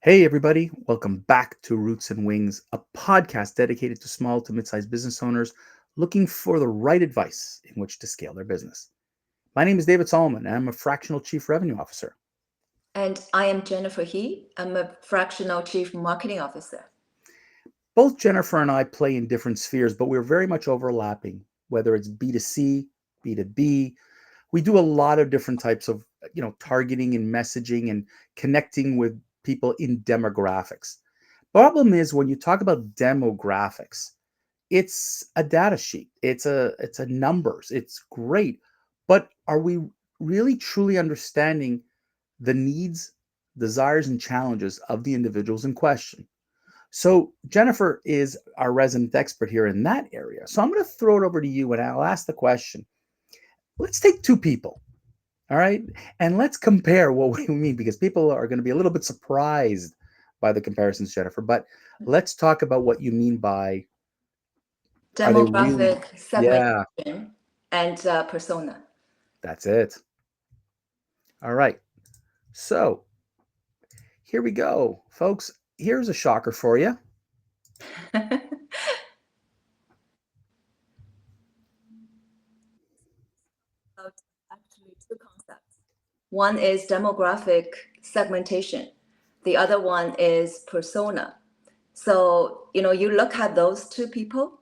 Hey, everybody, welcome back to Roots and Wings, a podcast dedicated to small to mid sized business owners looking for the right advice in which to scale their business. My name is David Solomon, and I'm a fractional chief revenue officer. And I am Jennifer He. I'm a fractional chief marketing officer. Both Jennifer and I play in different spheres, but we're very much overlapping, whether it's B2C, B2B. We do a lot of different types of, targeting and messaging and connecting with people in demographics. Problem is when you talk about demographics, it's a data sheet. It's a numbers. It's great. But are we really truly understanding the needs, desires, and challenges of the individuals in question? So Jennifer is our resident expert here in that area. So I'm going to throw it over to you and I'll ask the question. Let's take two people, all right? And let's compare what we mean because people are going to be a little bit surprised by the comparisons, Jennifer. But let's talk about what you mean by are they really, Demographic yeah, segmentation and persona. that's it. All right. So here we go, folks. Here's a shocker for you. Actually, two concepts. One is demographic segmentation. The other one is persona. So, you look at those two people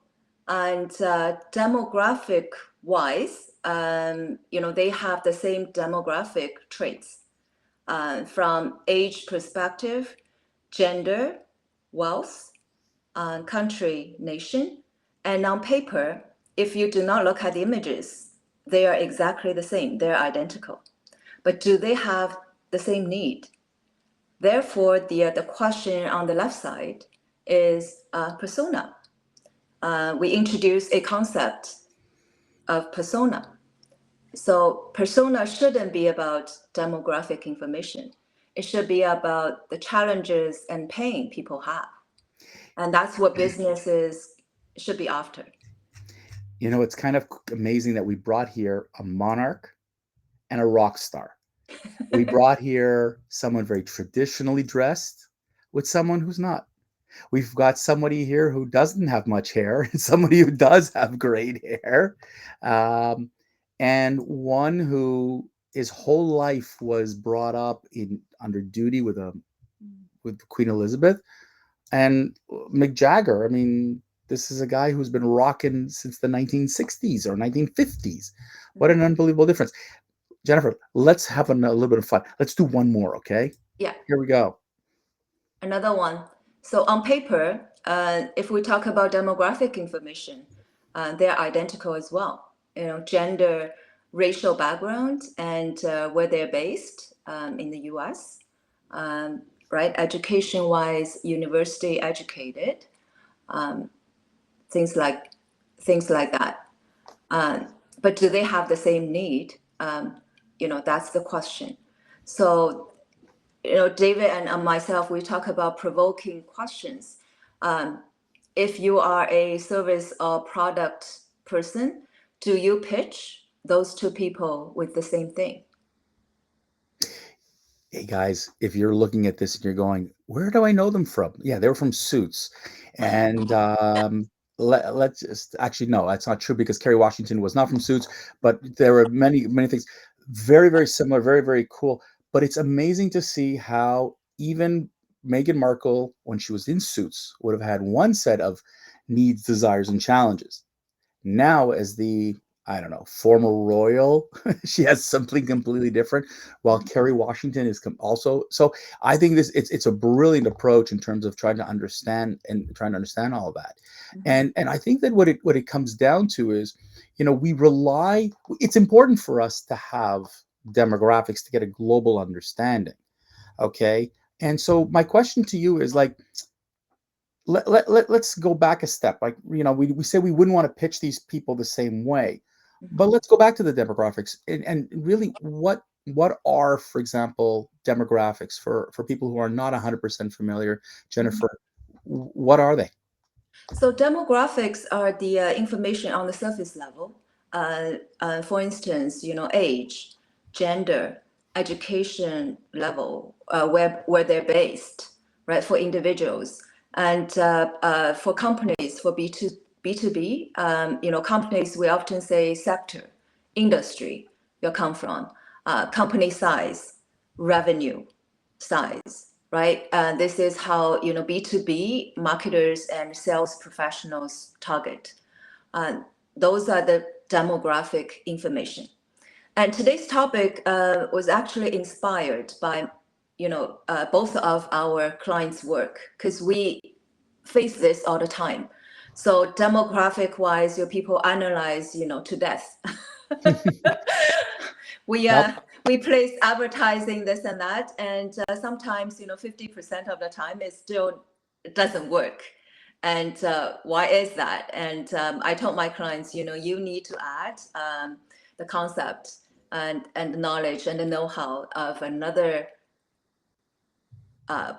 and demographic wise, they have the same demographic traits from age perspective, gender, wealth, country, nation. And on paper, if you do not look at the images, they are exactly the same, they're identical. But do they have the same need? Therefore, the question on the left side is persona. We introduce a concept of persona. So persona shouldn't be about demographic information. It should be about the challenges and pain people have. And that's what businesses should be after. It's kind of amazing that we brought here a monarch and a rock star. We brought here someone very traditionally dressed with someone who's not. We've got somebody here who doesn't have much hair and somebody who does have great hair. Um, and one who his whole life was brought up in under duty with Queen Elizabeth and Mick Jagger. I mean, this is a guy who's been rocking since the 1960s or 1950s. What an unbelievable difference. Jennifer, let's have a little bit of fun. Let's do one more, okay? Yeah, Here we go. another one. So on paper, if we talk about demographic information, they're identical as well. Gender, racial background, and where they're based in the U.S. Right? Education-wise, university educated, things like things like that. But do they have the same need? That's the question. So, David and myself, we talk about provoking questions. If you are a service or product person, do you pitch those two people with the same thing? Hey guys, if you're looking at this and you're going, where do I know them from? Yeah, they're from Suits. And let's just actually, no, that's not true because Kerry Washington was not from Suits, but there were many, many things very, very similar, very, very cool. But it's amazing to see how even Meghan Markle, when she was in Suits, would have had one set of needs, desires, and challenges. Now, as the I don't know, former royal, she has something completely different. While Kerry Washington is also so. I think it's a brilliant approach in terms of trying to understand all of that. And I think that what it comes down to is, we rely. It's important for us to have demographics to get a global understanding. Okay. And so my question to you is like, let's go back a step. Like, we say we wouldn't want to pitch these people the same way, but let's go back to the demographics and really what are, for example, demographics for people who are not 100% familiar. Jennifer, what are they? So demographics are the information on the surface level. For instance, age, gender, education level, where they're based, right, for individuals. And for companies, for B2B, companies, we often say sector, industry you come from, company size, revenue size, right? This is how, B2B marketers and sales professionals target. Those are the demographic information. And today's topic was actually inspired by, both of our clients' work, because we face this all the time. So demographic-wise, your people analyze, to death. Yep. We place advertising this and that, and sometimes 50% of the time it doesn't work. And why is that? And I told my clients, you need to add the concept and the knowledge and the know-how of another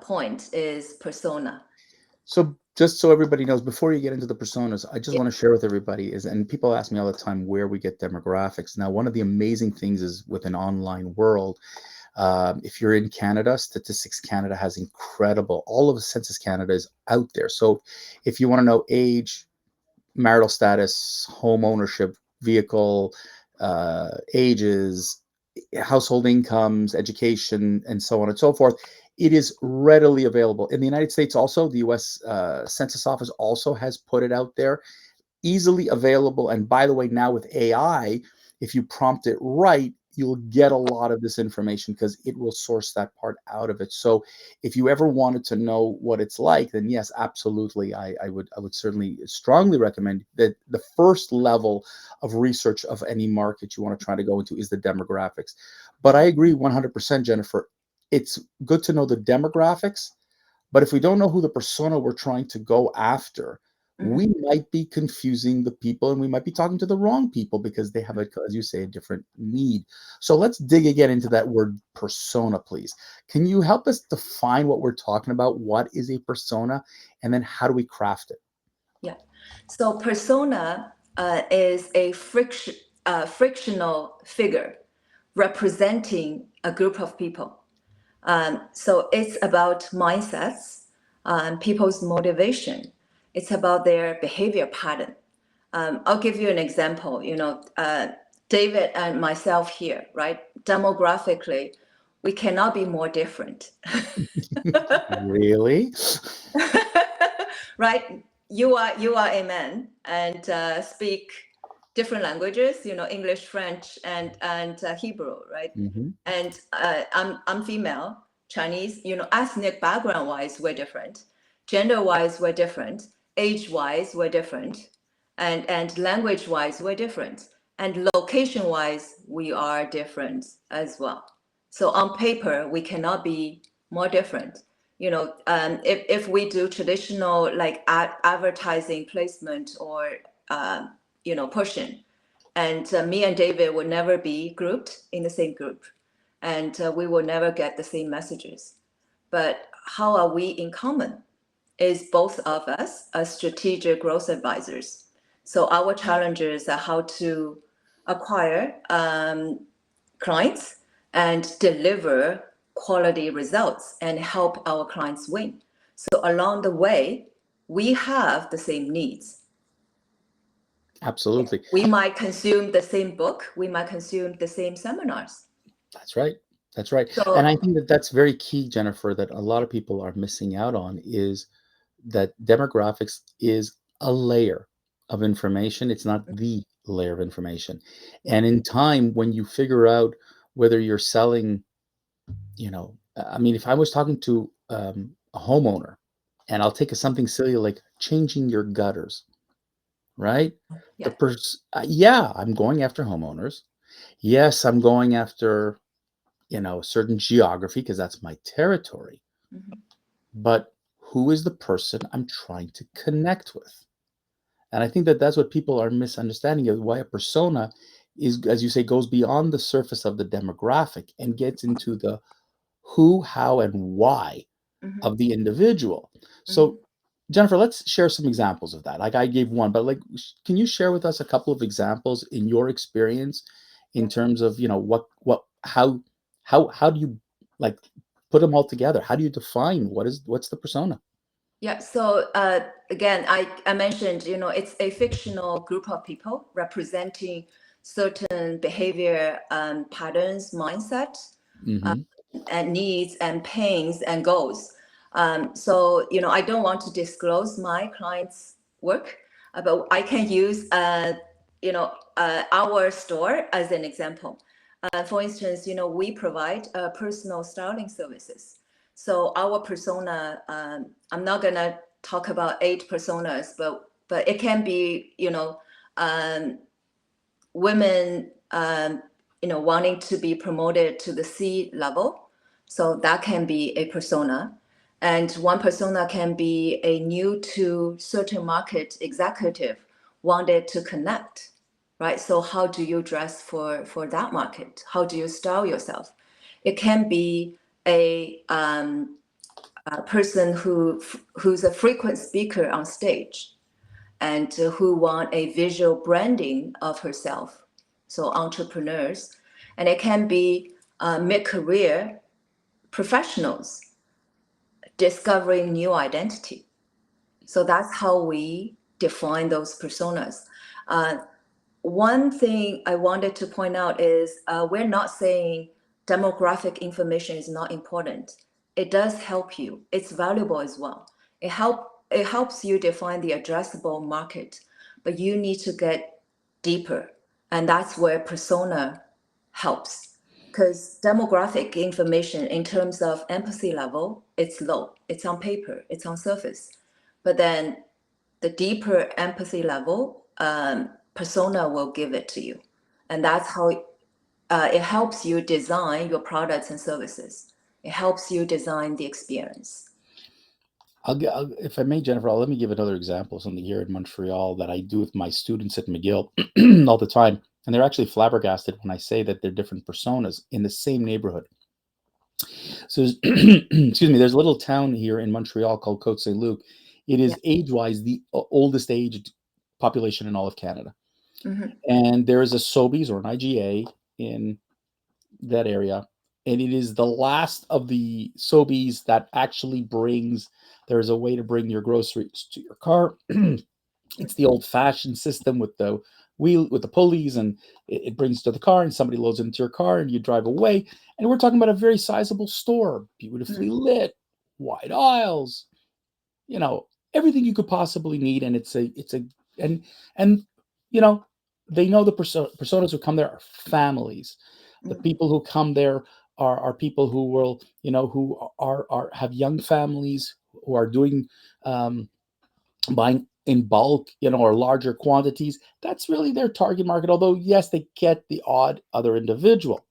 point is persona. So just so everybody knows, before you get into the personas, I just Yeah. want to share with everybody and people ask me all the time where we get demographics. Now, one of the amazing things is with an online world, if you're in Canada, Statistics Canada has all of Census Canada is out there. So if you want to know age, marital status, home ownership, vehicle, ages, household incomes, education, and so on and so forth, it is readily available. In the United States also, the U.S. Census Office also has put it out there, easily available. And by the way, now with AI, if you prompt it right, you'll get a lot of this information because it will source that part out of it. So if you ever wanted to know what it's like, then yes, absolutely. I would certainly strongly recommend that the first level of research of any market you want to try to go into is the demographics. But I agree 100%, Jennifer. It's good to know the demographics, but if we don't know who the persona we're trying to go after, we might be confusing the people and we might be talking to the wrong people because they have, as you say, a different need. So let's dig again into that word persona, please. Can you help us define what we're talking about? What is a persona? And then how do we craft it? Yeah. So persona is a frictional figure representing a group of people. So it's about mindsets, people's motivation. It's about their behavior pattern. I'll give you an example. David and myself here, right? Demographically, we cannot be more different. Really? Right? You are a man and speak different languages, English, French, and Hebrew, right? Mm-hmm. And I'm female, Chinese, ethnic background wise, we're different. Gender wise, we're different. Age wise, we're different. And language wise, we're different. And location wise, we are different as well. So on paper, we cannot be more different. If we do traditional like advertising placement or pushing, and me and David would never be grouped in the same group, and we will never get the same messages. But how are we in common? Is both of us as strategic growth advisors. So our challenges are how to acquire clients and deliver quality results and help our clients win. So along the way, we have the same needs. Absolutely. We might consume the same book, we might consume the same seminars. That's right. That's right. So, And I think that that's very key, Jennifer, that a lot of people are missing out on is that demographics is a layer of information. It's not the layer of information. And in time, when you figure out whether you're selling, I mean, if I was talking to a homeowner, and I'll take something silly like changing your gutters, right? yeah. Yeah, I'm going after homeowners. Yes, I'm going after, certain geography because that's my territory. Mhm. But who is the person I'm trying to connect with? And I think that that's what people are misunderstanding of why a persona is, as you say, goes beyond the surface of the demographic and gets into the who, how, and why Mhm. of the individual. Mhm. So, Jennifer, let's share some examples of that. Like I gave one, but like, can you share with us a couple of examples in your experience in terms of, how do you like put them all together? How do you define what's the persona? Yeah, so again, I mentioned, it's a fictional group of people representing certain behavior patterns, mindset, Mm-hmm. and needs and pains and goals. So, I don't want to disclose my clients' work, but I can use, our store as an example. For instance, we provide personal styling services. So our persona, I'm not gonna talk about 8 personas, but it can be, women, wanting to be promoted to the C level. So that can be a persona. And one persona can be a new to certain market executive wanted to connect, right? So how do you dress for that market? How do you style yourself? It can be a person who's a frequent speaker on stage and who want a visual branding of herself. So entrepreneurs, and it can be mid-career professionals discovering new identity. So that's how we define those personas. One thing I wanted to point out is we're not saying demographic information is not important. It does help you. It's valuable as well. It helps you define the addressable market, but you need to get deeper. And that's where persona helps. Because demographic information in terms of empathy level, it's low. It's on paper, it's on surface. But then the deeper empathy level, persona will give it to you. And that's how it helps you design your products and services. It helps you design the experience. If I may, Jennifer, let me give another example. Something here in Montreal that I do with my students at McGill all the time, and they're actually flabbergasted when I say that they're different personas in the same neighborhood. So, excuse me, there's a little town here in Montreal called Côte Saint Luc. It Yeah. is age-wise the oldest aged population in all of Canada, Mm-hmm. and there is a Sobeys or an IGA in that area, and it is the last of the Sobeys that actually brings. There's a way to bring your groceries to your car. It's the old-fashioned system with the wheel with the pulleys, and it brings to the car, and somebody loads it into your car, and you drive away. And we're talking about a very sizable store, beautifully lit, wide aisles, you know, everything you could possibly need. And and and you know, they know the personas who come there are families. The Mm-hmm. people who come there are people who will, who are have young families who are doing um, buying in bulk, or larger quantities. That's really their target market. Although, yes, they get the odd other individual.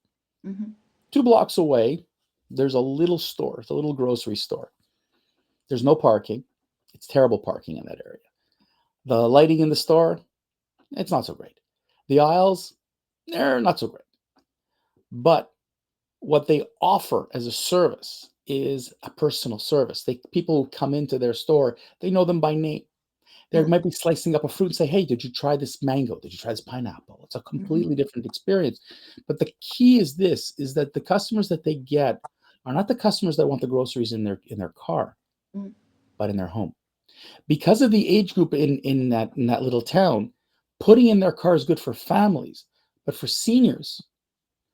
Mm-hmm. 2 blocks away, there's a little store, it's a little grocery store. There's no parking. It's terrible parking in that area. The lighting in the store, it's not so great. The aisles, they're not so great. But what they offer as a service is a personal service. People who come into their store, they know them by name. They might be slicing up a fruit and say, "Hey, did you try this mango? Did you try this pineapple?" It's a Mm-hmm. completely different experience. But the key is this: is that the customers that they get are not the customers that want the groceries in their car, Mm-hmm. but in their home. Because of the age group in that little town, putting in their car is good for families, but for seniors,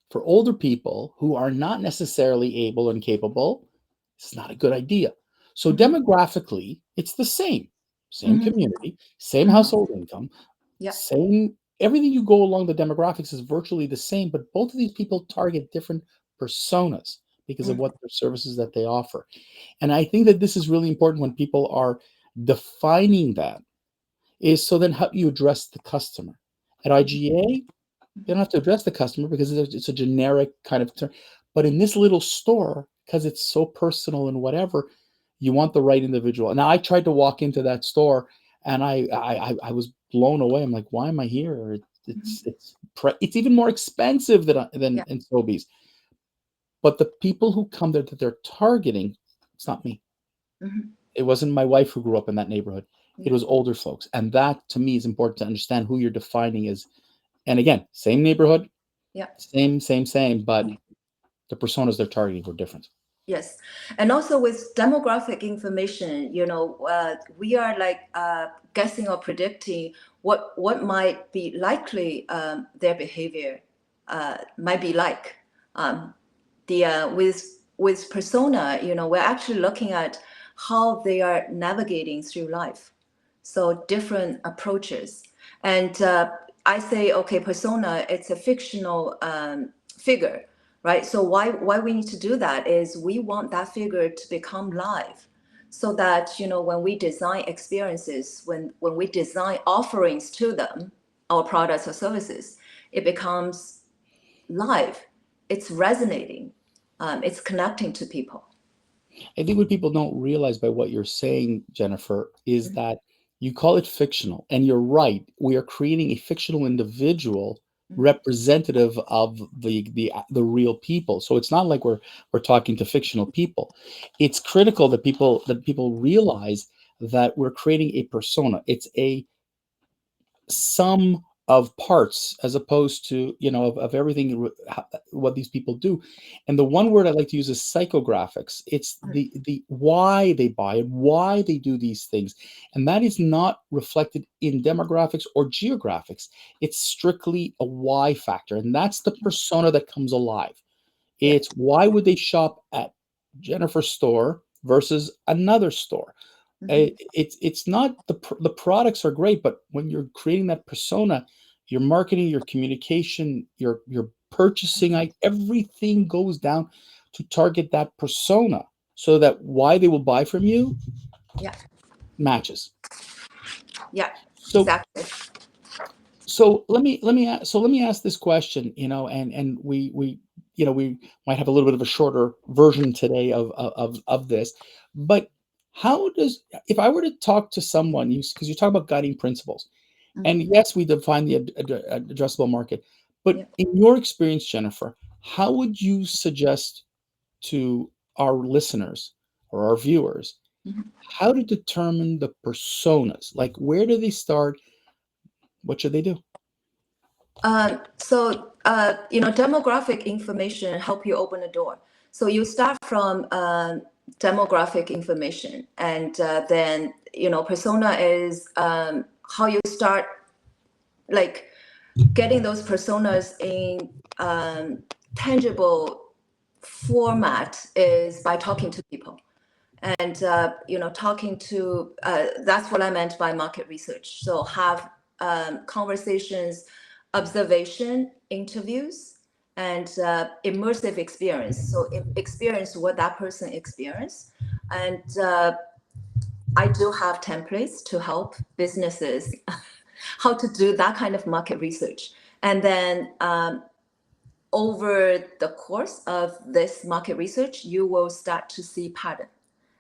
for older people who are not necessarily able and capable, it's not a good idea. So Mm-hmm. demographically, it's the same Mm-hmm. community, same Mm-hmm. household income, Yeah. same everything you go along the demographics is virtually the same, but both of these people target different personas because of Mm-hmm. what their services that they offer. And I think that this is really important when people are defining that is so then how do you address the customer? At IGA, you don't have to address the customer because it's a generic kind of term. But in this little store, because it's so personal and whatever, you want the right individual. Now I tried to walk into that store and I was blown away. I'm like, why am I here? Mm-hmm. It's even more expensive than Yeah. in Sobeys. But the people who come there that they're targeting, it's not me. Mm-hmm. It wasn't my wife who grew up in that neighborhood. It Yeah. was older folks. And that to me is important to understand who you're defining as. And again, same neighborhood, Yeah. same, but the personas they're targeting were different. Yes, and also with demographic information, we are like guessing or predicting what might be likely their behavior might be like. The with persona, we're actually looking at how they are navigating through life. So different approaches, and I say, okay, persona, it's a fictional figure, right? So why we need to do that is we want that figure to become live, so that when we design experiences, when we design offerings to them, our products or services, it becomes live. It's resonating. It's connecting to people. I think what people don't realize by what you're saying, Jennifer, is that you call it fictional, and you're right. We are creating a fictional individual Mhm. representative of the real people. So it's not like we're talking to fictional people. It's critical that people realize that we're creating a persona. It's a sum of parts as opposed to of everything what these people do. And the one word I like to use is psychographics. It's the why they buy and why they do these things, and that is not reflected in demographics or geographics. It's strictly a why factor, and that's the persona that comes alive. Yeah. It's why would they shop at Jennifer's store versus another store. Mhm. It's not the products are great, but when you're creating that persona, your marketing, your communication, your purchasing, everything goes down to target that persona so that why they will buy from you Yeah. matches. Yeah. So Exactly. let me ask this question, and we might have a little bit of a shorter version today of this, but how does if I were to talk to someone, because you talk about guiding principles, and Mhm. yes, we define the addressable market, but Yeah. in your experience, Jennifer, how would you suggest to our listeners or our viewers Mhm. how to determine the personas? Like, where do they start? What should they do? Demographic information help you open a door. So you start from demographic information, and then persona is how you start like getting those personas in tangible format is by talking to people, and talking to that's what I meant by market research. So have conversations, observation, interviews, and immersive experience. So experience what that person experienced, and I do have templates to help businesses how to do that kind of market research. And then over the course of this market research, you will start to see pattern.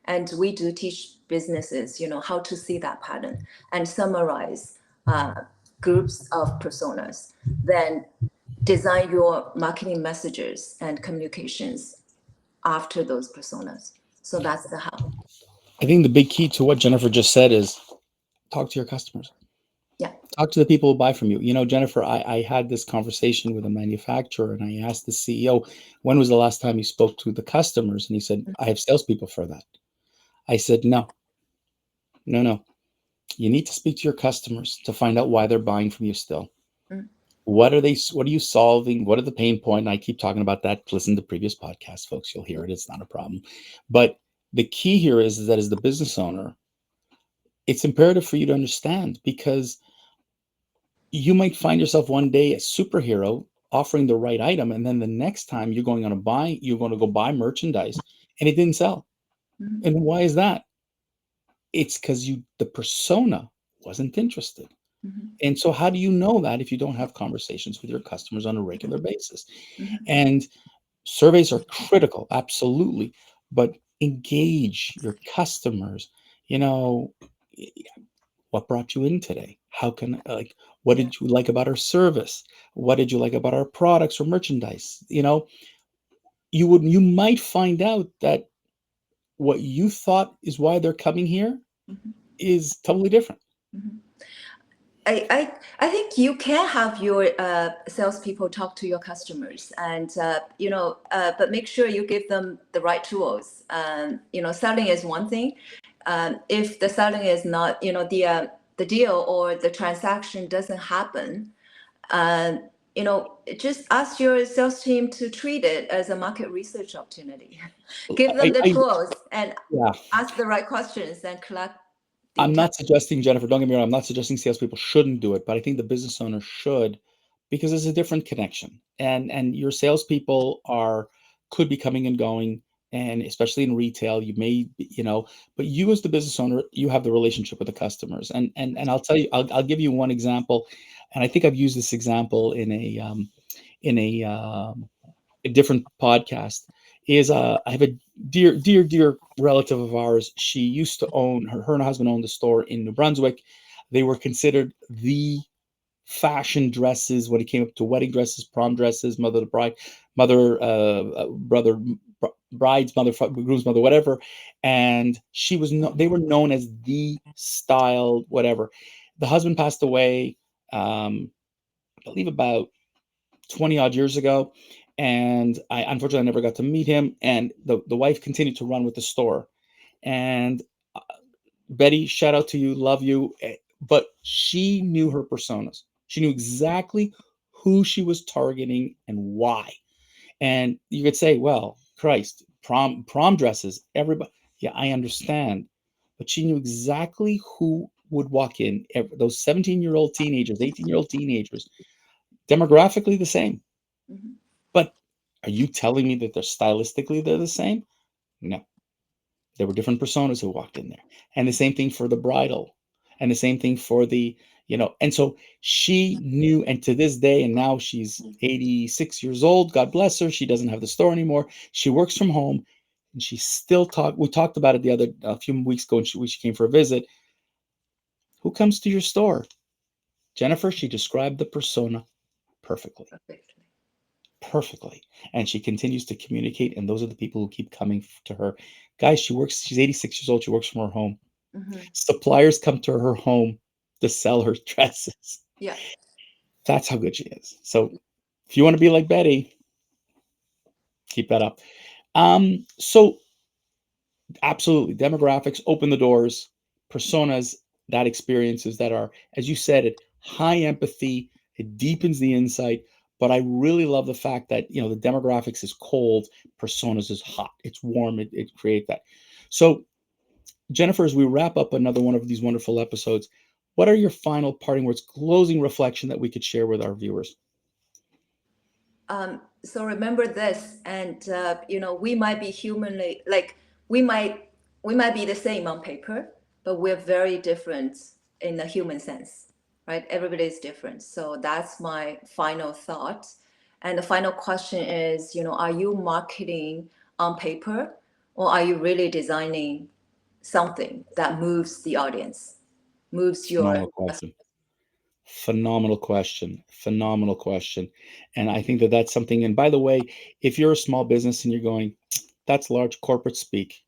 And we do teach businesses, how to see that pattern and summarize groups of personas. Then design your marketing messages and communications after those personas. So that's the how. I think the big key to what Jennifer just said is talk to your customers. Yeah. Talk to the people who buy from you. Jennifer, I had this conversation with a manufacturer and I asked the CEO, when was the last time you spoke to the customers? And he said, I have salespeople for that. I said, no, no, no. You need to speak to your customers to find out why they're buying from you still. Mm. What are you solving? What are the pain point? And I keep talking about that. Listen to previous podcasts, folks. You'll hear it. It's not a problem. But the key here is that as the business owner, it's imperative for you to understand because you might find yourself one day a superhero offering the right item, and then the next time you're going to go buy merchandise and it didn't sell. Mhm. And why is that? It's because the persona wasn't interested. Mhm. And so how do you know that if you don't have conversations with your customers on a regular basis? Mhm. And surveys are critical, absolutely, but engage your customers. You know, what brought you in today? How can what Yeah. did you like about our service? What did you like about our products or merchandise? You might find out that what you thought is why they're coming here Mhm. is totally different. Mhm. I think you can have your salespeople talk to your customers, and but make sure you give them the right tools. Selling is one thing. If the selling is not, the deal or the transaction doesn't happen, uh, just ask your sales team to treat it as a market research opportunity. Give them the I tools and yeah. ask the right questions and collect the I'm intel. not suggesting, Jennifer, don't get me wrong, I'm not suggesting salespeople shouldn't do it, but I think the business owner should because it's a different connection. And your salespeople could be coming and going, and especially in retail, you may but you as the business owner, you have the relationship with the customers. And I'll tell you, I'll give you one example, and I think I've used this example in a different podcast. Is I have a dear relative of ours. She used to own her and her husband owned a store in New Brunswick. They were considered the fashion dresses when it came up to wedding dresses, prom dresses, mother to bride, mother brother bride's mother, groom's mother, whatever. And they were known as the styled whatever. The husband passed away, I believe about 20 odd years ago. And I unfortunately never got to meet him. And the wife continued to run with the store. And Betty, shout out to you, love you. But she knew her personas. She knew exactly who she was targeting and why. And you could say, well, Christ, prom dresses, everybody. Yeah, I understand. But she knew exactly who would walk in. Those 17-year-old teenagers, 18-year-old teenagers, demographically the same. Mhm. But are you telling me that they're the same? No. There were different personas who walked in there. And the same thing for the bridal. And the same thing for and so she knew, and to this day, and now she's 86 years old. God bless her. She doesn't have the store anymore. She works from home, and she still we talked about it a few weeks ago when she came for a visit. Who comes to your store? Jennifer, she described the persona perfectly. Perfectly. Perfectly. And she continues to communicate, and those are the people who keep coming to her. Guys, she's 86 years old. She works from her home. Mhm. Suppliers come to her home to sell her dresses. Yeah. That's how good she is. So if you want to be like Betty, keep that up. So absolutely, demographics open the doors, personas, that experiences that are, as you said, it high empathy, it deepens the insight. But I really love the fact that the demographics is cold, personas is hot, it's warm, it creates that. So Jennifer, as we wrap up another one of these wonderful episodes, what are your final parting words, closing reflection that we could share with our viewers? So remember this, and we might be humanly like we might be the same on paper, but we're very different in the human sense, right? Everybody is different. So that's my final thought. And the final question is, are you marketing on paper, or are you really designing something that moves the audience, moves your. Phenomenal question. Phenomenal question. Phenomenal question. And I think that that's something. And by the way, if you're a small business and you're going, that's large corporate speak.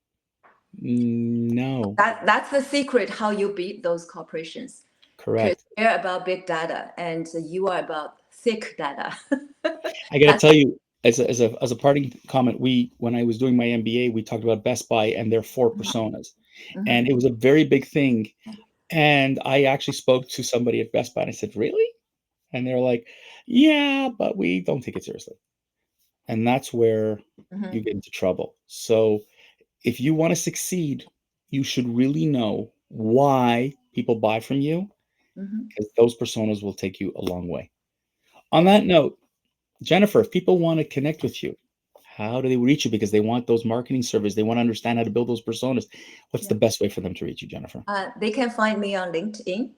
No, That's the secret how you beat those corporations, because correct. they're about big data and you are about thick data. I got to That's. tell you, as a parting comment, when I was doing my MBA, we talked about Best Buy and their four personas, Mhm. and it was a very big thing. And I actually spoke to somebody at Best Buy, and I said, "Really?" And they're like, "Yeah, but we don't take it seriously." And that's where you Mhm. get into trouble. So if you want to succeed, you should really know why people buy from you, Mhm. because those personas will take you a long way. On that note, Jennifer, if people want to connect with you, how do they reach you? Because they want those marketing surveys, they want to understand how to build those personas. What's the Yeah. best way for them to reach you, Jennifer? They can find me on LinkedIn,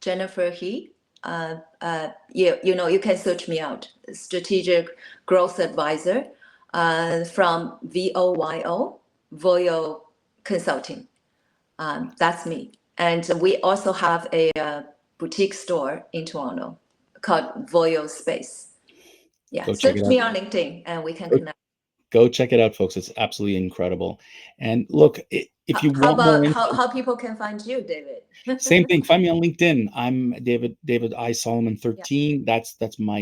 Jennifer He. You can search me out, Strategic Growth Advisor, from Voyo Consulting. That's me. And we also have a boutique store in Toronto called Voyo Space. Yeah, Go check search it out. me on LinkedIn and we can Go, connect. go check it out, folks. It's absolutely incredible. And look, if you How want more about info, how people can find you, David? same thing. Find me on LinkedIn. I'm David I Solomon Yeah. 13. That's my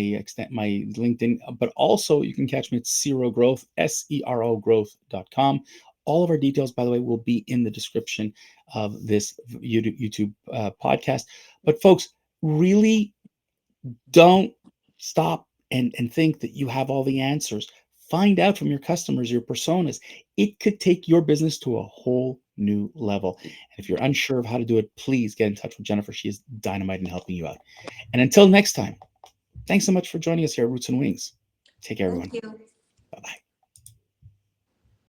LinkedIn. But also you can catch me at Zero Growth, SERO growth.com. All of our details, by the way, will be in the description of this YouTube podcast. But folks, really don't stop and think that you have all the answers. Find out from your customers, your personas. It could take your business to a whole new level. And if you're unsure of how to do it, please get in touch with Jennifer. She is dynamite in helping you out. And until next time, thanks so much for joining us here at Roots and Wings. Take care, everyone. Thank you. Bye-bye.